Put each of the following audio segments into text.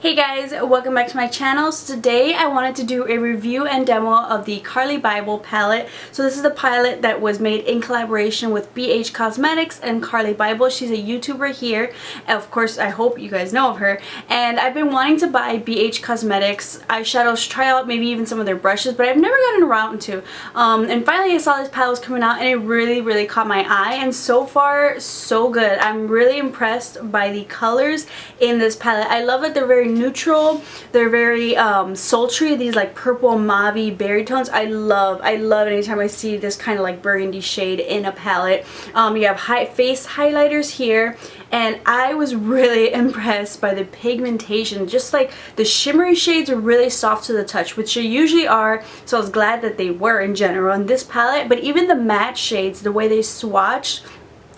Hey guys, welcome back to my channel. So today I wanted to do a review and demo of the Carli Bybel palette. So this is the palette that was made in collaboration with Beige Cosmetics and Carli Bybel. She's a YouTuber here. Of course, I hope you guys know of her. And I've been wanting to buy Beige Cosmetics eyeshadows, try out maybe even some of their brushes, but I've never gotten around to. And finally I saw this palette was coming out and it really caught my eye, and so far so good. I'm really impressed by the colors in this palette. I love that they're very neutral, they're very sultry, these like purple mauve berry tones. I love anytime I see this kind of like burgundy shade in a palette. You have face highlighters here, and I was really impressed by the pigmentation. Just like the shimmery shades are really soft to the touch, which they usually are, so I was glad that they were in general in this palette. But even the matte shades, the way they swatched,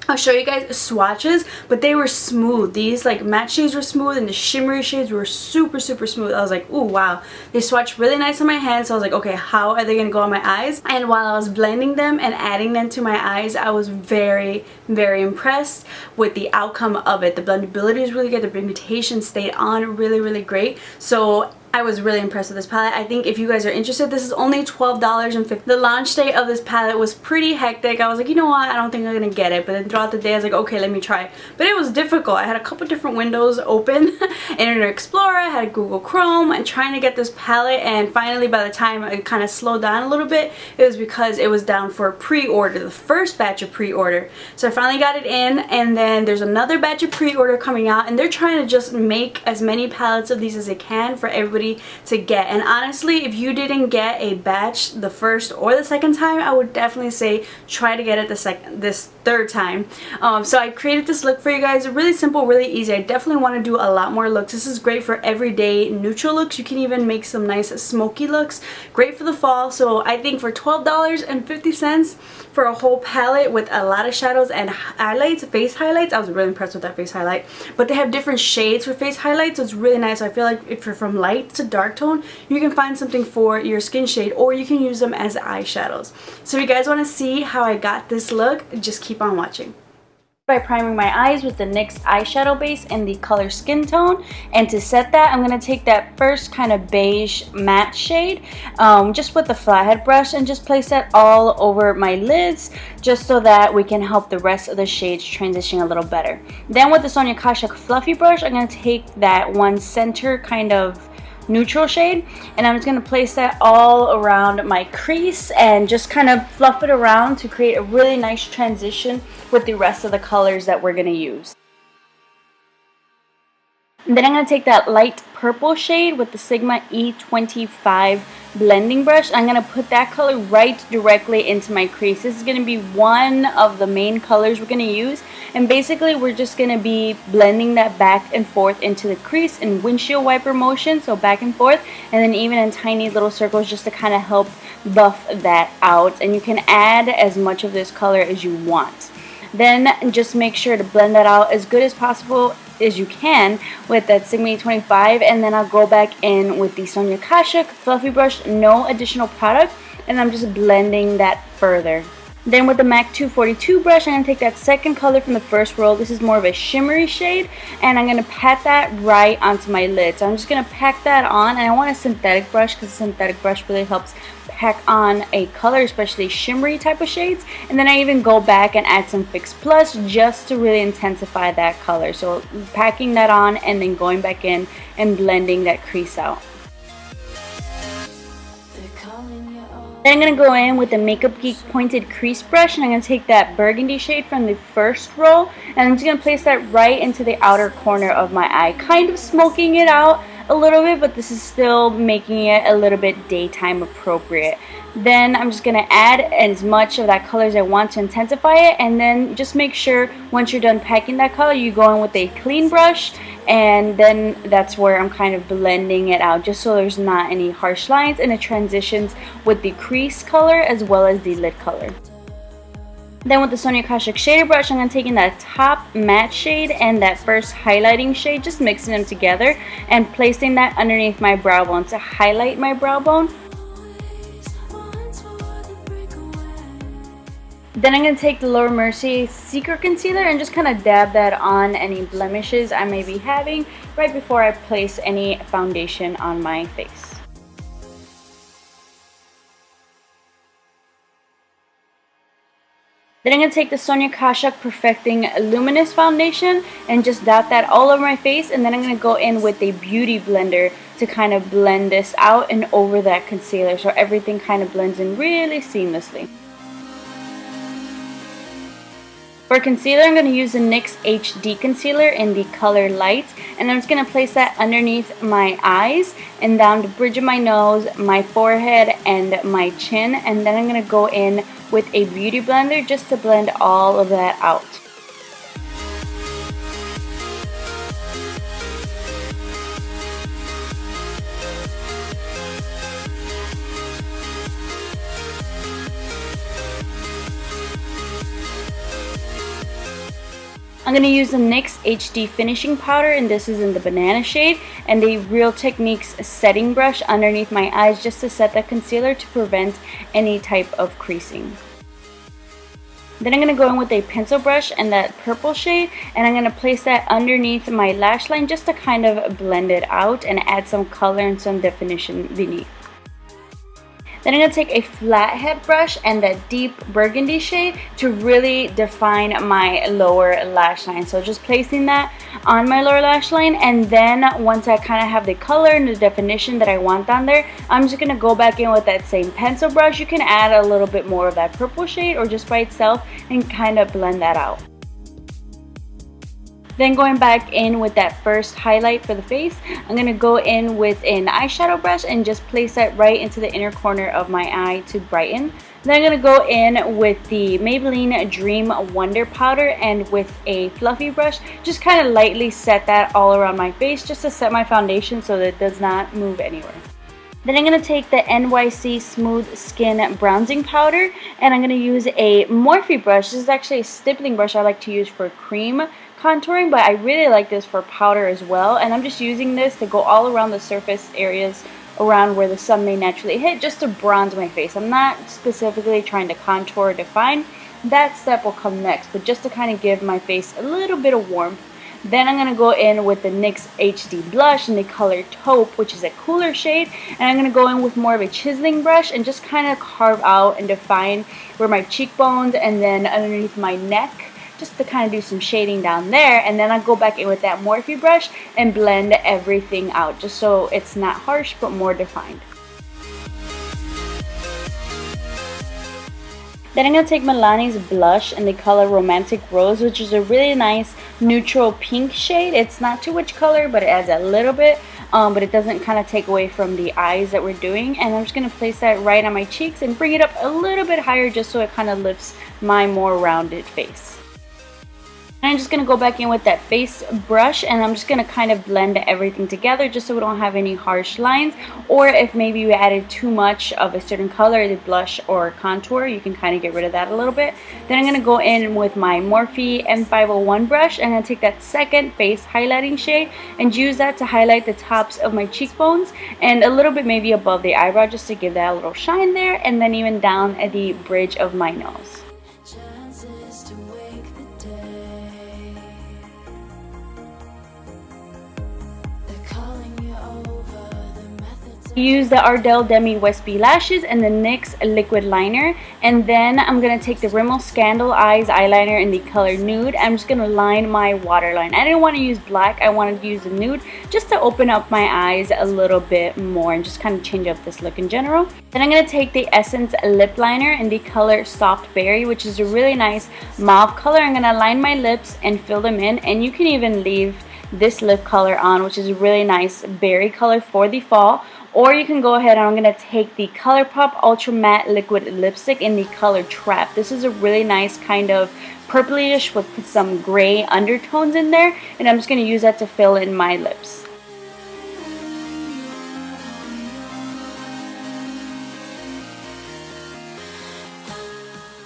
I'll show you guys swatches, but they were smooth. These like matte shades were smooth and the shimmery shades were super smooth. I was like, ooh, wow. They swatched really nice on my hands, so I was like, okay, how are they gonna go on my eyes? And while I was blending them and adding them to my eyes, I was very impressed with the outcome of it. The blendability is really good. The pigmentation stayed on really great. So I was really impressed with this palette. I think if you guys are interested, this is only $12.50. The launch day of this palette was pretty hectic. I was like, you know what, I don't think I'm gonna get it. But then throughout the day I was like, okay, let me try it. But it was difficult. I had a couple different windows open. Internet Explorer, I had Google Chrome, and trying to get this palette. And finally, by the time it kind of slowed down a little bit, it was because it was down for pre-order, the first batch of pre-order. So I finally got it in, and then there's another batch of pre-order coming out, and they're trying to just make as many palettes of these as they can for everybody to get. And honestly, if you didn't get a batch the first or the second time, I would definitely say try to get it this third time. So I created this look for you guys. Really simple, really easy. I definitely want to do a lot more looks. This is great for everyday neutral looks. You can even make some nice smoky looks. Great for the fall. So I think for $12.50 for a whole palette with a lot of shadows and highlights, face highlights, I was really impressed with that face highlight. But they have different shades for face highlights, so it's really nice. I feel like if you're from light to dark tone, you can find something for your skin shade, or you can use them as eyeshadows. So if you guys want to see how I got this look, just keep on watching. By priming my eyes with the NYX eyeshadow base in the color Skin Tone, and to set that, I'm going to take that first kind of beige matte shade just with the flathead brush and just place that all over my lids, just so that we can help the rest of the shades transition a little better. Then with the Sonia Kashuk fluffy brush, I'm going to take that one center kind of neutral shade, and I'm just going to place that all around my crease and just kind of fluff it around to create a really nice transition with the rest of the colors that we're going to use. And then I'm going to take that light purple shade with the Sigma E25 blending brush. I'm going to put that color right directly into my crease. This is going to be one of the main colors we're going to use, and basically we're just going to be blending that back and forth into the crease in windshield wiper motion, so back and forth, and then even in tiny little circles just to kind of help buff that out. And you can add as much of this color as you want. Then just make sure to blend that out as good as possible as you can with that Sigma E25, and then I'll go back in with the Sonia Kashuk fluffy brush, no additional product, and I'm just blending that further. Then with the MAC 242 brush, I'm going to take that second color from the first roll. This is more of a shimmery shade, and I'm going to pat that right onto my lid. So I'm just going to pack that on, and I want a synthetic brush because a synthetic brush really helps pack on a color, especially shimmery type of shades. And then I even go back and add some Fix Plus just to really intensify that color. So packing that on and then going back in and blending that crease out. Then I'm going to go in with the Makeup Geek pointed crease brush, and I'm going to take that burgundy shade from the first roll, and I'm just going to place that right into the outer corner of my eye, kind of smoking it out a little bit, but this is still making it a little bit daytime appropriate. Then I'm just going to add as much of that color as I want to intensify it, and then just make sure once you're done packing that color, you go in with a clean brush, and then that's where I'm kind of blending it out, just so there's not any harsh lines, and it transitions with the crease color as well as the lid color. Then with the Sonia Kashuk shader brush, I'm going to take in that top matte shade and that first highlighting shade, just mixing them together and placing that underneath my brow bone to highlight my brow bone. Then I'm going to take the Mercier Secret Concealer and just kind of dab that on any blemishes I may be having right before I place any foundation on my face. Then I'm going to take the Sonia Kashuk Perfecting Luminous Foundation and just dot that all over my face, and then I'm going to go in with a beauty blender to kind of blend this out and over that concealer so everything kind of blends in really seamlessly. For concealer, I'm going to use the NYX HD Concealer in the color Light, and I'm just going to place that underneath my eyes and down the bridge of my nose, my forehead, and my chin, and then I'm going to go in with a beauty blender just to blend all of that out. I'm going to use the NYX HD Finishing Powder, and this is in the Banana shade, and the Real Techniques setting brush underneath my eyes just to set that concealer to prevent any type of creasing. Then I'm going to go in with a pencil brush and that purple shade, and I'm going to place that underneath my lash line just to kind of blend it out and add some color and some definition beneath. Then I'm going to take a flathead brush and that deep burgundy shade to really define my lower lash line. So just placing that on my lower lash line, and then once I kind of have the color and the definition that I want on there, I'm just going to go back in with that same pencil brush. You can add a little bit more of that purple shade or just by itself and kind of blend that out. Then going back in with that first highlight for the face, I'm going to go in with an eyeshadow brush and just place that right into the inner corner of my eye to brighten. Then I'm going to go in with the Maybelline Dream Wonder Powder, and with a fluffy brush, just kind of lightly set that all around my face just to set my foundation so that it does not move anywhere. Then I'm going to take the NYC Smooth Skin Bronzing Powder, and I'm going to use a Morphe brush. This is actually a stippling brush I like to use for cream contouring, but I really like this for powder as well, and I'm just using this to go all around the surface areas around where the sun may naturally hit, just to bronze my face. I'm not specifically trying to contour or define. That step will come next, but just to kind of give my face a little bit of warmth. Then I'm going to go in with the NYX HD Blush in the color Taupe, which is a cooler shade, and I'm going to go in with more of a chiseling brush and just kind of carve out and define where my cheekbones and then underneath my neck, just to kind of do some shading down there. And then I'll go back in with that Morphe brush and blend everything out just so it's not harsh but more defined. Then I'm going to take Milani's blush in the color Romantic Rose, which is a really nice neutral pink shade. It's not too much color, but it adds a little bit, but it doesn't kind of take away from the eyes that we're doing. And I'm just going to place that right on my cheeks and bring it up a little bit higher just so it kind of lifts my more rounded face. And I'm just going to go back in with that face brush, and I'm just going to kind of blend everything together just so we don't have any harsh lines, or if maybe you added too much of a certain color, the blush or contour, you can kind of get rid of that a little bit. Then I'm going to go in with my Morphe M501 brush, and I'm going to take that second face highlighting shade and use that to highlight the tops of my cheekbones and a little bit maybe above the eyebrow just to give that a little shine there, and then even down at the bridge of my nose. Use the Ardell Demi Wispy lashes and the NYX liquid liner, and then I'm going to take the Rimmel Scandal Eyes eyeliner in the color Nude. I'm just going to line my waterline. I didn't want to use black, I wanted to use the nude just to open up my eyes a little bit more and just kind of change up this look in general. Then I'm going to take the Essence lip liner in the color Soft Berry, which is a really nice mauve color. I'm going to line my lips and fill them in, and you can even leave this lip color on, which is a really nice berry color for the fall. Or you can go ahead and I'm going to take the Colourpop Ultra Matte Liquid Lipstick in the color Trap. This is a really nice kind of purplish with some gray undertones in there, and I'm just going to use that to fill in my lips.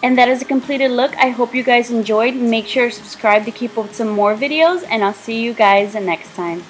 And that is a completed look. I hope you guys enjoyed. Make sure to subscribe to keep up with some more videos, and I'll see you guys next time.